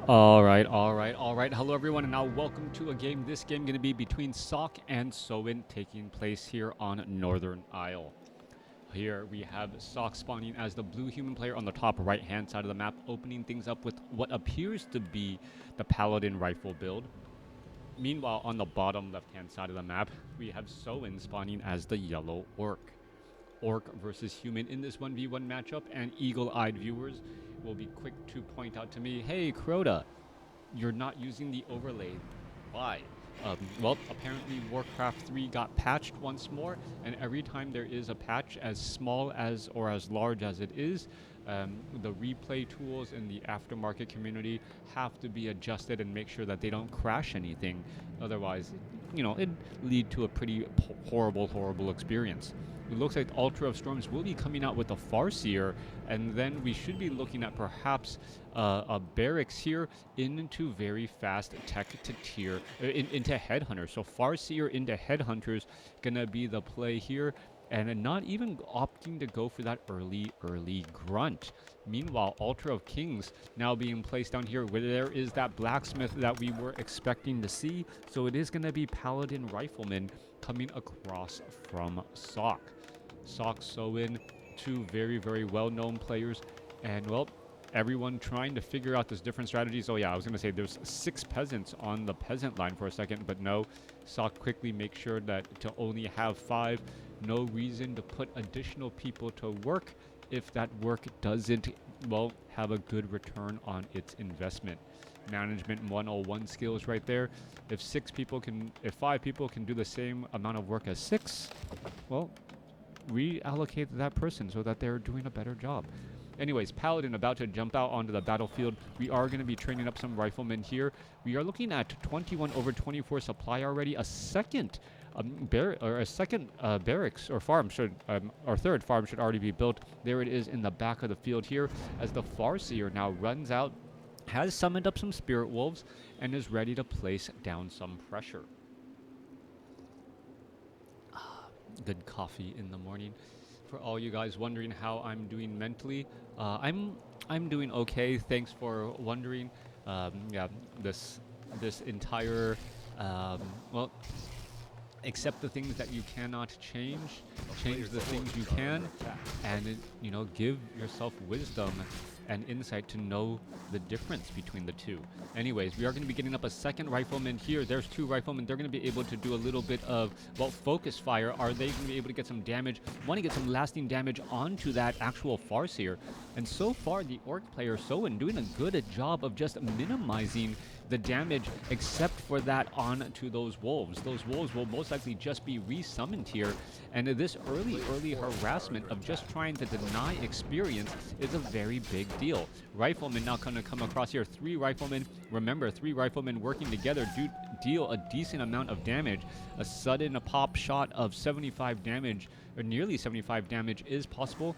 All right. Hello, everyone, and now welcome to a game. This game going to be between Sock and Soin, taking place here on Northern Isle. Here we have Sock spawning as the blue human player on the top right-hand side of the map, opening things up with what appears to be the Paladin rifle build. Meanwhile, on the bottom left-hand side of the map, we have Soin spawning as the yellow orc. Orc versus human in this 1v1 matchup, and eagle-eyed viewers will be quick to point out to me, hey, Crota, you're not using the overlay. Why? Well, apparently Warcraft 3 got patched once more, and every time there is a patch, as small as or as large as it is, the replay tools in the aftermarket community have to be adjusted and make sure that they don't crash anything. Otherwise, it'd lead to a pretty horrible experience. It looks like Ultra of Storms will be coming out with a Farseer, and then we should be looking at perhaps a barracks here into very fast tech to tier, into Headhunters. So Farseer into Headhunters gonna be the play here, and not even opting to go for that early grunt. Meanwhile, Ultra of Kings now being placed down here where there is that blacksmith that we were expecting to see. So it is going to be Paladin Rifleman coming across from Sock. Sock, Soin, two very well-known players, and well, everyone trying to figure out this different strategies. Oh yeah, I was going to say there's 6 peasants on the peasant line for a second, but no. Sock quickly makes sure that to only have 5. No reason to put additional people to work if that work doesn't, well, have a good return on its investment. Management 101 skills right there. If 5 people can do the same amount of work as 6, well, reallocate that person so that they're doing a better job. Anyways, Paladin about to jump out onto the battlefield. We are going to be training up some riflemen here. We are looking at 21/24 supply already. A second barracks or farm should, our third farm should already be built. There it is in the back of the field here as the Farseer now runs out, has summoned up some Spirit Wolves, and is ready to place down some pressure. Good coffee in the morning. For all you guys wondering how I'm doing mentally, I'm doing okay. Thanks for wondering. Yeah, this entire well, accept the things that you cannot change the things you can, and give yourself wisdom and insight to know the difference between the two. Anyways, we are going to be getting up a second rifleman here. There's 2 riflemen. They're going to be able to do a little bit of, well, focus fire. Are they going to be able to get some damage? Want to get some lasting damage onto that actual Farseer. And so far, the Orc player, Soin, doing a good job of just minimizing the damage, except for that onto those wolves. Those wolves will most likely just be resummoned here, and this early harassment of just trying to deny experience is a very big deal. Riflemen now going to come across here. 3 riflemen. Remember, 3 riflemen working together do deal a decent amount of damage. A sudden pop shot of 75 damage, or nearly 75 damage, is possible.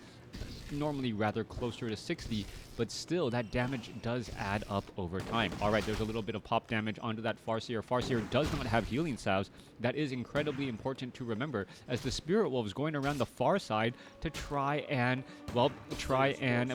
Normally rather closer to 60, but still that damage does add up over time. All right, there's a little bit of pop damage onto that Farseer. Farseer does not have healing salves. That is incredibly important to remember, as the Spirit Wolves going around the far side to try and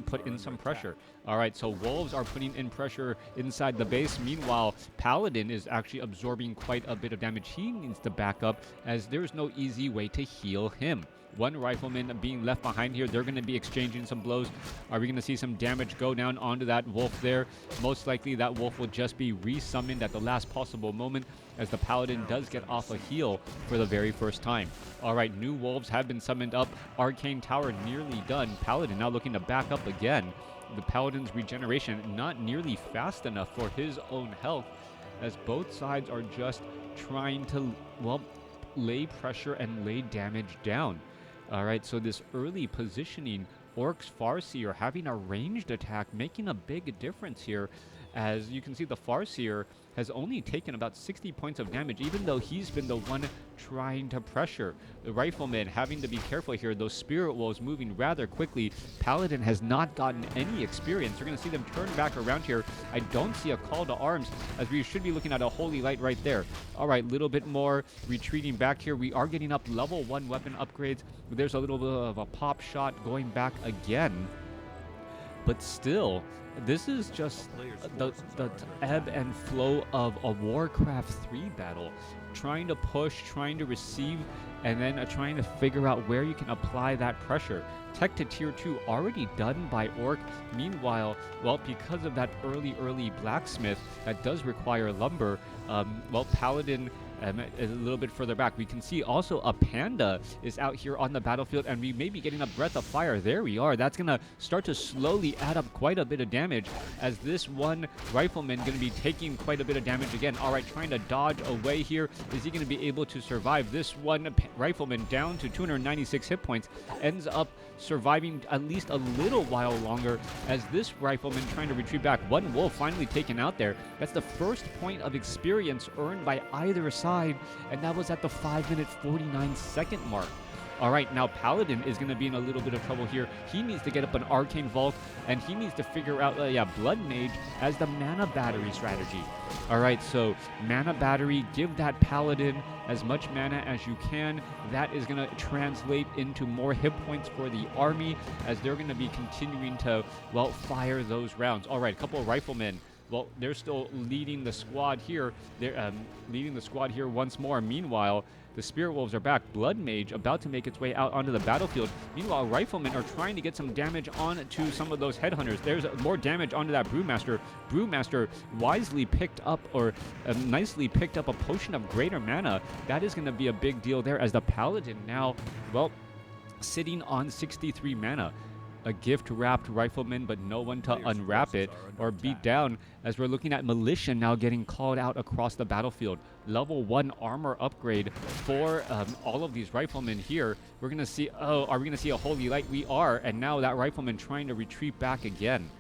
put in some pressure. All right, so Wolves are putting in pressure inside the base. Meanwhile, Paladin is actually absorbing quite a bit of damage. He needs to back up, as there's no easy way to heal him. 1 rifleman being left behind here. They're going to be exchanging some blows. Are we going to see some damage go down onto that wolf there? Most likely that wolf will just be resummoned at the last possible moment, as the Paladin does get off a heal for the very first time. All right, new wolves have been summoned up. Arcane Tower nearly done. Paladin now looking to back up again. The Paladin's regeneration not nearly fast enough for his own health, as both sides are just trying to, well, lay pressure and lay damage down. All right, so this early positioning, Orc's Farseer having a ranged attack, making a big difference here. As you can see, the Farseer has only taken about 60 points of damage, even though he's been the one trying to pressure. The Rifleman having to be careful here. Those Spirit Wolves moving rather quickly. Paladin has not gotten any experience. We're going to see them turn back around here. I don't see a call to arms, as we should be looking at a Holy Light right there. All right, little bit more retreating back here. We are getting up level 1 weapon upgrades. There's a little bit of a pop shot going back again. but still, this is just the ebb and flow of a WarCraft 3 battle. Trying to push, trying to receive, and then trying to figure out where you can apply that pressure. Tech to tier 2 already done by Orc. Meanwhile, well, because of that early blacksmith that does require lumber, well, Paladin is a little bit further back. We can see also a panda is out here on the battlefield, and we may be getting a breath of fire. There we are. That's going to start to slowly add up quite a bit of damage, as this one rifleman going to be taking quite a bit of damage again. All right, trying to dodge away here. Is he going to be able to survive? This one rifleman down to 296 hit points ends up surviving at least a little while longer, as this rifleman trying to retreat back. One wolf finally taken out there. That's the first point of experience earned by either side, and that was at the 5-minute 49-second mark. All right, now Paladin is going to be in a little bit of trouble here. He needs to get up an Arcane Vault, and he needs to figure out, Blood Mage as the mana battery strategy. All right, so mana battery, give that Paladin as much mana as you can. That is going to translate into more hit points for the army, as they're going to be continuing to, well, fire those rounds. All right, a couple of riflemen. Well, they're still leading the squad here. They're leading the squad here once more. Meanwhile, the Spirit Wolves are back. Blood Mage about to make its way out onto the battlefield. Meanwhile, Riflemen are trying to get some damage onto some of those Headhunters. There's more damage onto that Brewmaster. Brewmaster wisely picked up, or nicely picked up, a Potion of Greater Mana. That is going to be a big deal there, as the Paladin now, well, sitting on 63 mana. A gift-wrapped rifleman, but no one to unwrap it or beat down, as we're looking at Militia now getting called out across the battlefield. Level 1 armor upgrade for all of these riflemen here. We're going to see, oh, are we going to see a Holy Light? We are, and now that rifleman trying to retreat back again.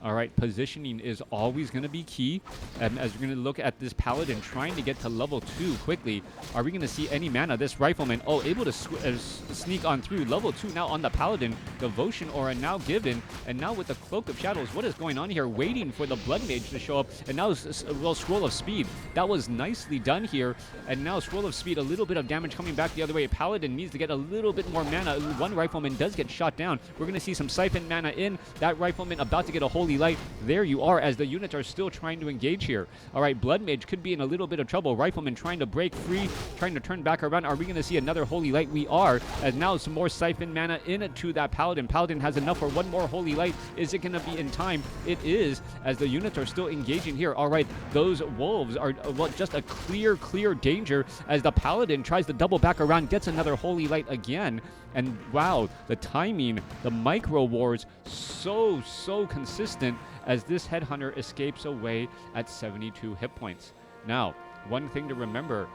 All right, positioning is always going to be key. And as we're going to look at this Paladin trying to get to level 2 quickly, are we going to see any mana? This Rifleman, oh, able to sneak on through. Level 2 now on the Paladin. Devotion Aura now given. And now with the Cloak of Shadows, what is going on here? Waiting for the Blood Mage to show up. And now, well, Scroll of Speed. That was nicely done here. And now Scroll of Speed, a little bit of damage coming back the other way. Paladin needs to get a little bit more mana. One Rifleman does get shot down. We're going to see some Siphon mana in. That Rifleman about to get a Holy Light. There you are, as the units are still trying to engage here. All right, Blood Mage could be in a little bit of trouble. Rifleman trying to break free, trying to turn back around. Are we going to see another Holy Light? We are, as now some more Siphon mana into that Paladin. Paladin has enough for one more Holy Light. Is it going to be in time? It is, as the units are still engaging here. All right, those wolves are, well, just a clear danger, as the Paladin tries to double back around, gets another Holy Light again. And wow, the timing, the micro wars, so consistent, as this Headhunter escapes away at 72 hit points. Now, one thing to remember,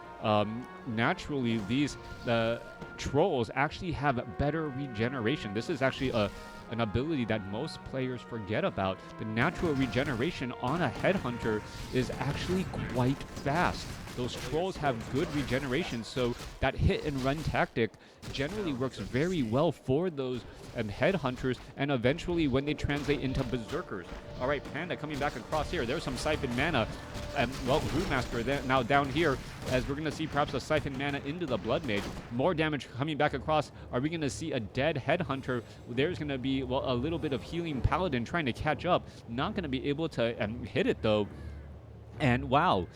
naturally these trolls actually have better regeneration. This is actually an ability that most players forget about. The natural regeneration on a Headhunter is actually quite fast. Those trolls have good regeneration, so that hit and run tactic generally works very well for those Headhunters, and eventually when they translate into Berserkers. All right, Panda coming back across here. There's some Siphon mana. Well, Brewmaster now down here, as we're going to see perhaps a Siphon mana into the Blood Mage. More damage coming back across. Are we going to see a dead Headhunter? There's going to be, well, a little bit of healing Paladin trying to catch up. Not going to be able to hit it, though. And wow,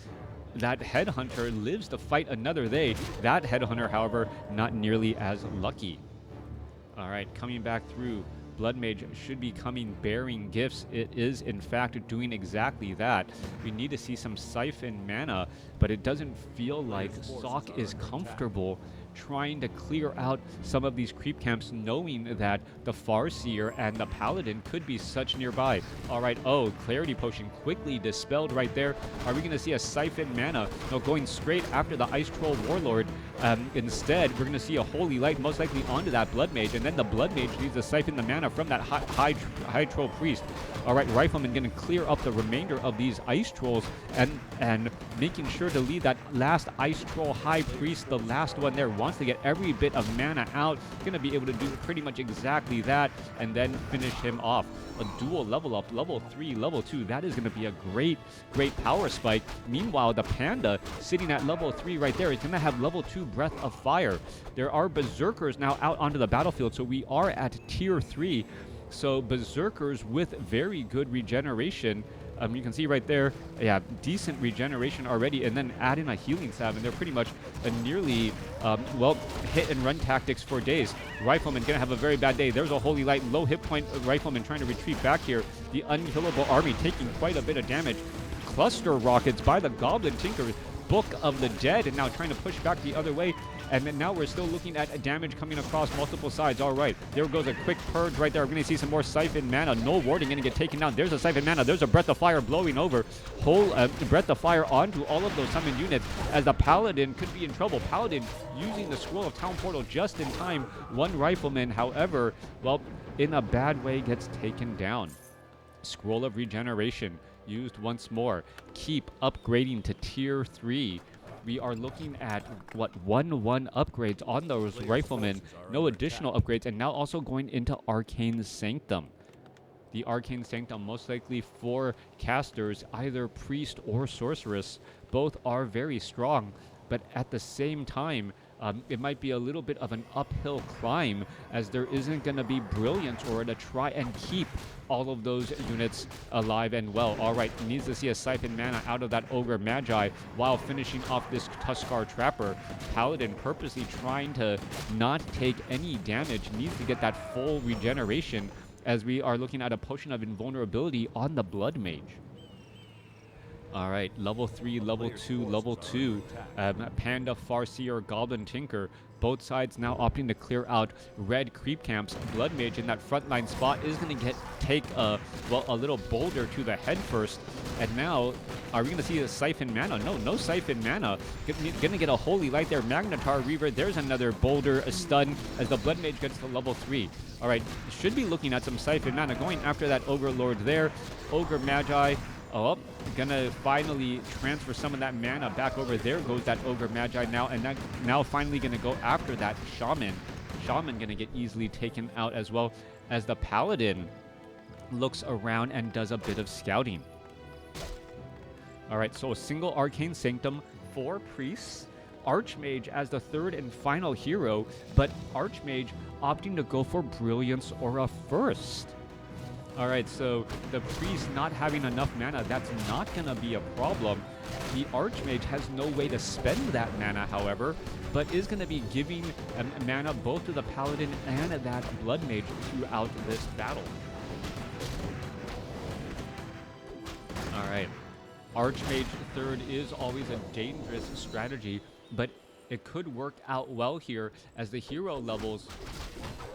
that Headhunter lives to fight another day. That Headhunter, however, not nearly as lucky. All right, coming back through. Blood Mage should be coming bearing gifts. It is, in fact, doing exactly that. We need to see some Siphon mana, but it doesn't feel like Sock is comfortable trying to clear out some of these creep camps, knowing that the Farseer and the Paladin could be such nearby. All right, oh, Clarity Potion quickly dispelled right there. Are we going to see a Siphon mana? No, going straight after the Ice Troll Warlord. Instead, we're going to see a Holy Light most likely onto that Blood Mage, and then the Blood Mage needs to siphon the mana from that high Troll Priest. All right, Rifleman going to clear up the remainder of these Ice Trolls, and making sure to lead that last Ice Troll High Priest, the last one there, wants to get every bit of mana out. Going to be able to do pretty much exactly that, and then finish him off. A dual level up, level 3, level 2. That is going to be a great power spike. Meanwhile, the Panda sitting at level 3 right there is going to have level 2 Breath of Fire. There are Berserkers now out onto the battlefield, so we are at tier 3. So Berserkers with very good regeneration. You can see right there, yeah, decent regeneration already, and then add in a healing salve, and they're pretty much a nearly, well, hit and run tactics for days. Rifleman gonna have a very bad day. There's a Holy Light, low hit point Rifleman trying to retreat back here. The unkillable army taking quite a bit of damage. Cluster rockets by the Goblin Tinker, Book of the Dead, and now trying to push back the other way. And then now we're still looking at damage coming across multiple sides. All right, there goes a quick purge right there. We're going to see some more Siphon Mana. No warding going to get taken down. There's a Siphon Mana. There's a Breath of Fire blowing over. Whole Breath of Fire onto all of those summoned units as the Paladin could be in trouble. Paladin using the Scroll of Town Portal just in time. One Rifleman, however, well, in a bad way gets taken down. Scroll of Regeneration used once more. Keep upgrading to tier 3. We are looking at, what, 1/1 upgrades on those Riflemen. No additional upgrades, and now also going into Arcane Sanctum. The Arcane Sanctum, most likely for casters, either Priest or Sorceress. Both are very strong, but at the same time, it might be a little bit of an uphill climb, as there isn't going to be Brilliance or to try and keep all of those units alive and well. All right, needs to see a Siphon Mana out of that Ogre Magi while finishing off this Tuskar Trapper. Paladin purposely trying to not take any damage, needs to get that full regeneration, as we are looking at a Potion of Invulnerability on the Blood Mage. All right, level 3, level 2, level 2. Panda, Farseer, Goblin Tinker. Both sides now opting to clear out red creep camps. Blood Mage in that frontline spot is going to take a little boulder to the head first. And now, are we going to see a Siphon Mana? No Siphon Mana. Going to get a Holy Light there. Magnetar Reaver. There's another boulder, a stun, as the Blood Mage gets to level 3. All right, should be looking at some Siphon Mana. Going after that Ogre Lord there. Ogre Magi. Oh, gonna finally transfer some of that mana back over. There goes that Ogre Magi now, and now finally gonna go after that Shaman. Shaman gonna get easily taken out, as well as the Paladin looks around and does a bit of scouting. All right, so a single Arcane Sanctum, 4 Priests, Archmage as the third and final hero, but Archmage opting to go for Brilliance or a First. All right, so the Priest not having enough mana, that's not going to be a problem. The Archmage has no way to spend that mana, however, but is going to be giving mana both to the Paladin and that Blood Mage throughout this battle. All right, Archmage third is always a dangerous strategy, but it could work out well here, as the hero levels,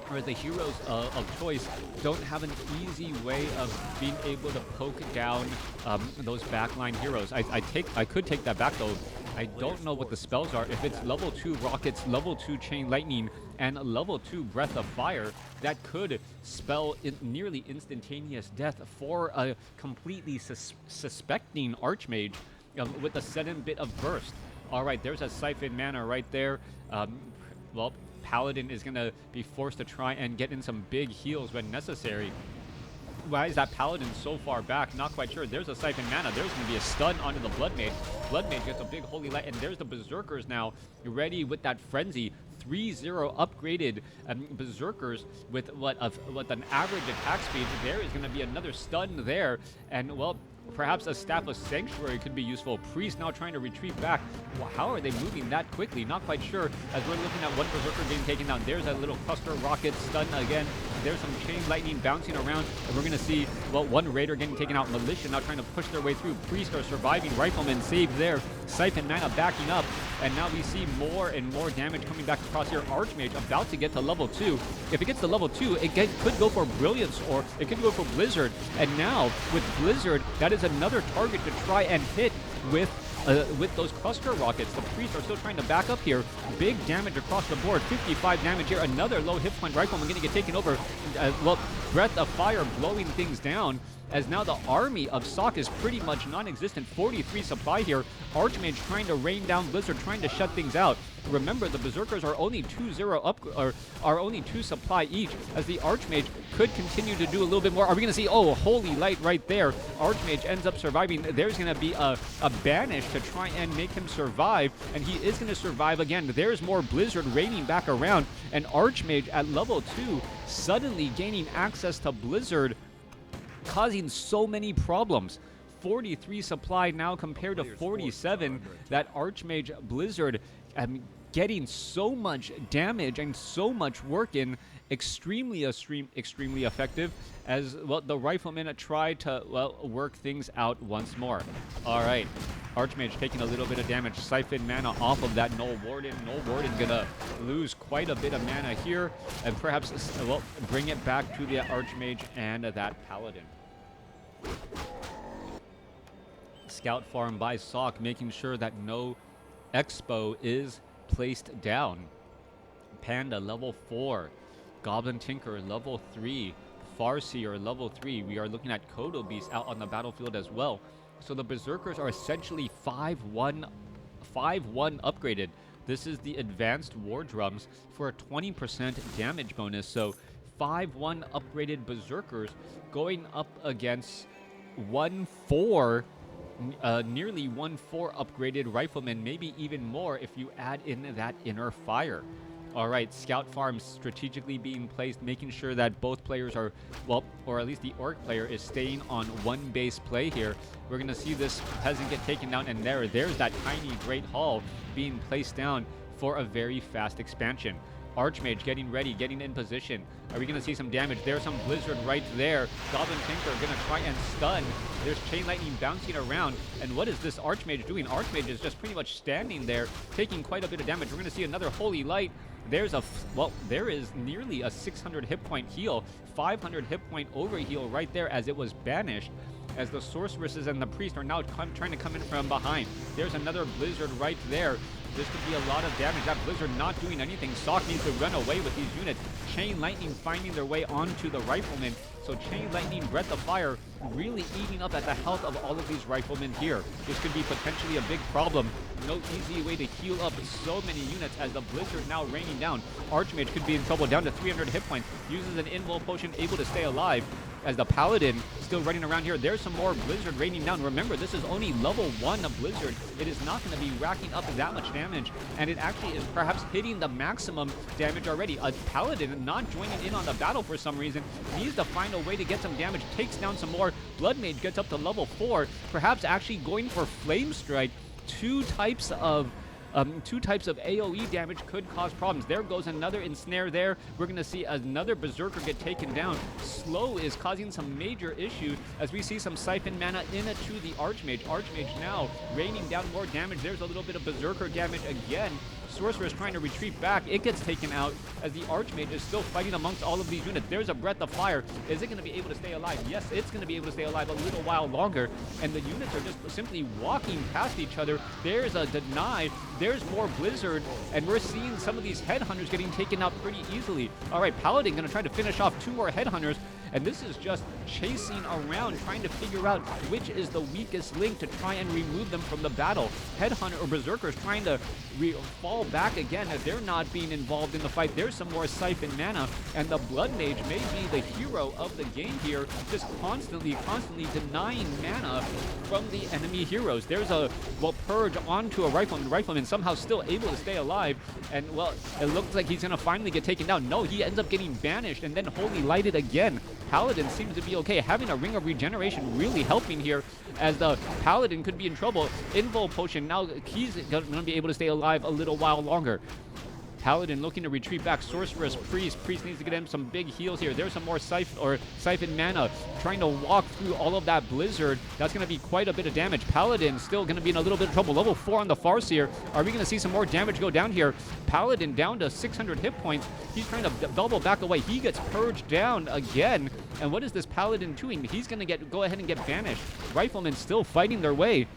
or the heroes of choice, don't have an easy way of being able to poke down those backline heroes. I could take that back, though. I don't know what the spells are. If it's level 2 Rockets, level 2 Chain Lightning, and level 2 Breath of Fire, that could spell nearly instantaneous death for a completely suspecting Archmage with a sudden bit of burst. All right, there's a Siphon Mana right there. Well, Paladin is going to be forced to try and get in some big heals when necessary. Why is that Paladin so far back? Not quite sure. There's a Siphon Mana. There's going to be a stun onto the Blood Mage. Blood Mage gets a big Holy Light, and there's the Berserkers now ready with that Frenzy. 3-0 upgraded Berserkers with what an average attack speed. There is going to be another stun there, and well, perhaps a Staff of Sanctuary could be useful. Priest now trying to retreat back. Well, how are they moving that quickly? Not quite sure, as we're looking at one Berserker being taken down. There's a little cluster rocket stun again. There's some Chain Lightning bouncing around, and we're going to see, well, one Raider getting taken out. Militia now trying to push their way through. Priest are surviving. Rifleman saved there. Siphon Mana backing up, and now we see more and more damage coming back across here. Archmage about to get to level 2. If it gets to level 2, it could go for Brilliance, or it could go for Blizzard. And now, with Blizzard, that is another target to try and hit with those cluster rockets. The Priests are still trying to back up here. Big damage across the board. 55 damage here. Another low hit point Rifleman going to get taken over. Well, Breath of Fire blowing things down. as now the army of Sock is pretty much non-existent. 43 supply here. Archmage trying to rain down Blizzard, trying to shut things out. Remember, the Berserkers are only 2-0 up, or are only 2 supply each, as the Archmage could continue to do a little bit more. Are we going to see, oh, holy light right there. Archmage ends up surviving. There's going to be a banish to try and make him survive, and he is going to survive again. There's more Blizzard raining back around, and Archmage at level 2 suddenly gaining access to Blizzard, causing so many problems. 43 supply now compared to 47. That Archmage Blizzard getting so much damage and so much work in. Extremely effective, as well the Riflemen try to, well, work things out once more. All right, Archmage taking a little bit of damage. Siphon mana off of that Null Warden. Null Warden gonna lose quite a bit of mana here, and perhaps, well, bring it back to the Archmage and that Paladin. Scout farm by Sock, making sure that no Expo is placed down. Panda level 4. Goblin Tinker level 3. Farseer level 3. We are looking at Kodo Beast out on the battlefield as well. So the Berserkers are essentially 5-1 upgraded. This is the advanced War Drums for a 20% damage bonus. So 5-1 upgraded Berserkers going up against 1-4, nearly 1-4 upgraded Riflemen, maybe even more if you add in that Inner Fire. All right, Scout farms strategically being placed, making sure that both players are, well, or at least the Orc player is staying on one base play here. We're going to see this Peasant get taken down, and there's that tiny Great Hall being placed down for a very fast expansion. Archmage getting ready, getting in position. Are we going to see some damage? There's some Blizzard right there. Goblin Tinker going to try and stun. There's Chain Lightning bouncing around. And what is this Archmage doing? Archmage is just pretty much standing there, taking quite a bit of damage. We're going to see another Holy Light. There's a, well, there is nearly a 600 hit point heal, 500 hit point overheal right there as it was banished, as the Sorceresses and the Priest are now trying to come in from behind. There's another Blizzard right there. This could be a lot of damage. That Blizzard not doing anything. Sock needs to run away with these units. Chain Lightning finding their way onto the Riflemen. So Chain Lightning, Breath of Fire, really eating up at the health of all of these Riflemen here. This could be potentially a big problem. No easy way to heal up so many units as the Blizzard now raining down. Archmage could be in trouble, down to 300 hit points. Uses an Invul Potion, able to stay alive. As the Paladin still running around here. There's some more Blizzard raining down. Remember, this is only level 1 of Blizzard. It is not going to be racking up that much damage, and it actually is perhaps hitting the maximum damage already. A Paladin not joining in on the battle for some reason, needs to find a way to get some damage, takes down some more. Blood Mage gets up to level 4, perhaps actually going for Flame Strike. Two types of AoE damage could cause problems. There goes another Ensnare there. We're going to see another Berserker get taken down. Slow is causing some major issues as we see some Siphon mana into the Archmage. Archmage now raining down more damage. There's a little bit of Berserker damage again. Sorcerer is trying to retreat back. It gets taken out as the Archmage is still fighting amongst all of these units. There's a Breath of Fire. Is it going to be able to stay alive? Yes, it's going to be able to stay alive a little while longer. And the units are just simply walking past each other. There's a Deny. There's more Blizzard. And we're seeing some of these Headhunters getting taken out pretty easily. All right, Paladin going to try to finish off 2 more Headhunters. And this is just chasing around, trying to figure out which is the weakest link to try and remove them from the battle. Headhunter or Berserkers trying to fall back again as they're not being involved in the fight. There's some more Siphon mana, and the Blood Mage may be the hero of the game here, just constantly denying mana from the enemy heroes. There's a, well, Purge onto a Rifleman. Rifleman somehow still able to stay alive, and, well, it looks like he's going to finally get taken down. No, he ends up getting banished and then Holy Lighted again. Paladin seems to be okay. Having a Ring of Regeneration really helping here as the Paladin could be in trouble. Invul Potion, now he's going to be able to stay alive a little while longer. Paladin looking to retreat back. Sorceress, Priest. Priest needs to get him some big heals here. There's some more Siphon mana. Trying to walk through all of that Blizzard. That's going to be quite a bit of damage. Paladin still going to be in a little bit of trouble. Level 4 on the Farseer. Are we going to see some more damage go down here? Paladin down to 600 hit points. He's trying to double back away. He gets purged down again. And what is this Paladin doing? He's going to go ahead and get banished. Riflemen still fighting their way.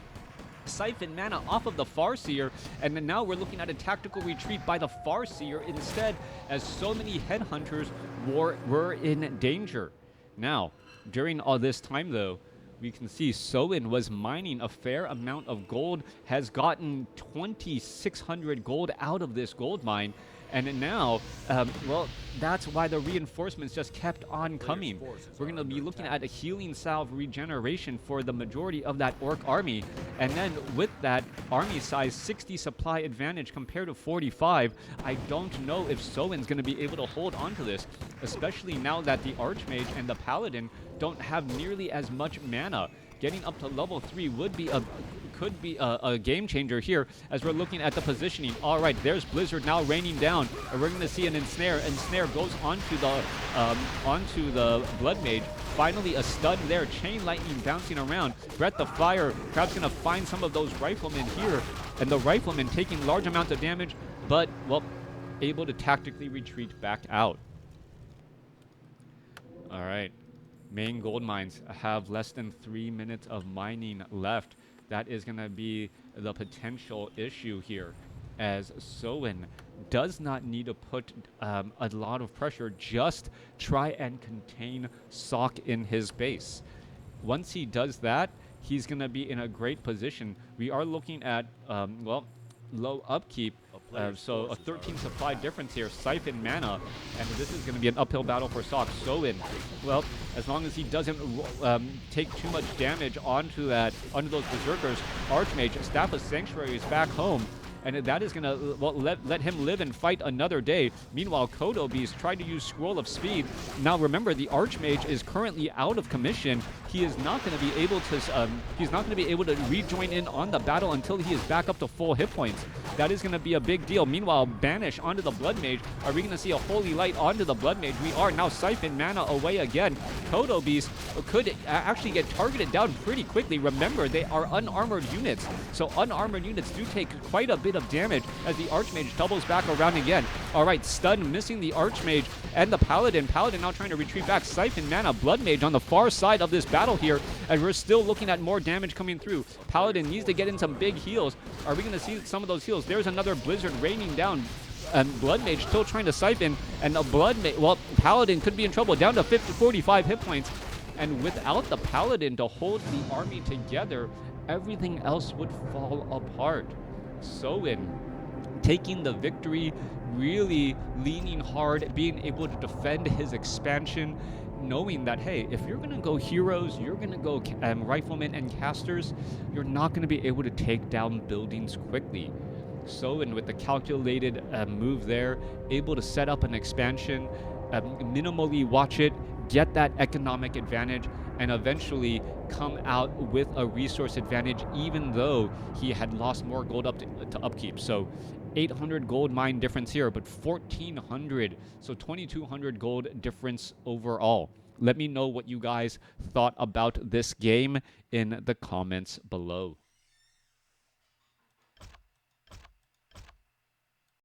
Siphon mana off of the Farseer, and then now we're looking at a tactical retreat by the Farseer instead, as so many Headhunters were in danger. Now, During all this time, though, we can see Soin was mining a fair amount of gold, has gotten 2,600 gold out of this gold mine, and now, well, that's why the reinforcements just kept on coming. We're going to be looking at a healing salve regeneration for the majority of that orc army, and then with that army size 60 supply advantage compared to 45, I don't know if Soin's going to be able to hold on to this, especially now that the Archmage and the Paladin don't have nearly as much mana. Getting up to level 3 could be a game changer here as we're looking at the positioning. All right, there's Blizzard now raining down, and we're going to see an ensnare. Ensnare goes onto the Blood Mage. Finally, a stun there. Chain lightning bouncing around. Breath of Fire. Perhaps going to find some of those riflemen here, and the riflemen taking large amounts of damage, but well, able to tactically retreat back out. All right. Main gold mines have less than 3 minutes of mining left. That is going to be the potential issue here, as Soin does not need to put a lot of pressure. Just try and contain Sock in his base. Once he does that, he's going to be in a great position. We are looking at, well, low upkeep. So a 13 supply difference here, Siphon mana, and this is going to be an uphill battle for Sock. Soin, well, as long as he doesn't take too much damage onto those Berserkers, Archmage, Staff of Sanctuary is back home, and that is going to well, let him live and fight another day. Meanwhile, CrotaGaming tried to use Scroll of Speed. Now remember, the Archmage is currently out of commission. He is not going to be able to rejoin in on the battle until he is back up to full hit points. That is going to be a big deal. Meanwhile, Banish onto the Blood Mage. Are we going to see a Holy Light onto the Blood Mage? We are. Now Siphon mana away again. CrotaGaming could actually get targeted down pretty quickly. Remember, they are unarmored units, so unarmored units do take quite a bit of damage as the Archmage doubles back around again. All right, stun missing the Archmage and the Paladin. Paladin now trying to retreat back. Siphon mana, Blood Mage on the far side of this battle here, and we're still looking at more damage coming through. Paladin needs to get in some big heals. Are we going to see some of those heals? There's another Blizzard raining down, and Blood Mage still trying to siphon, and the well, Paladin could be in trouble, down to 45 hit points, and without the Paladin to hold the army together, everything else would fall apart. Soin taking the victory, really leaning hard, being able to defend his expansion, knowing that, hey, if you're going to go heroes, you're going to go riflemen and casters, you're not going to be able to take down buildings quickly. Soin with the calculated move there, able to set up an expansion, minimally watch it, get that economic advantage, and eventually come out with a resource advantage, even though he had lost more gold to upkeep. So 800 gold mine difference here, but 1,400, so 2,200 gold difference overall. Let me know what you guys thought about this game in the comments below.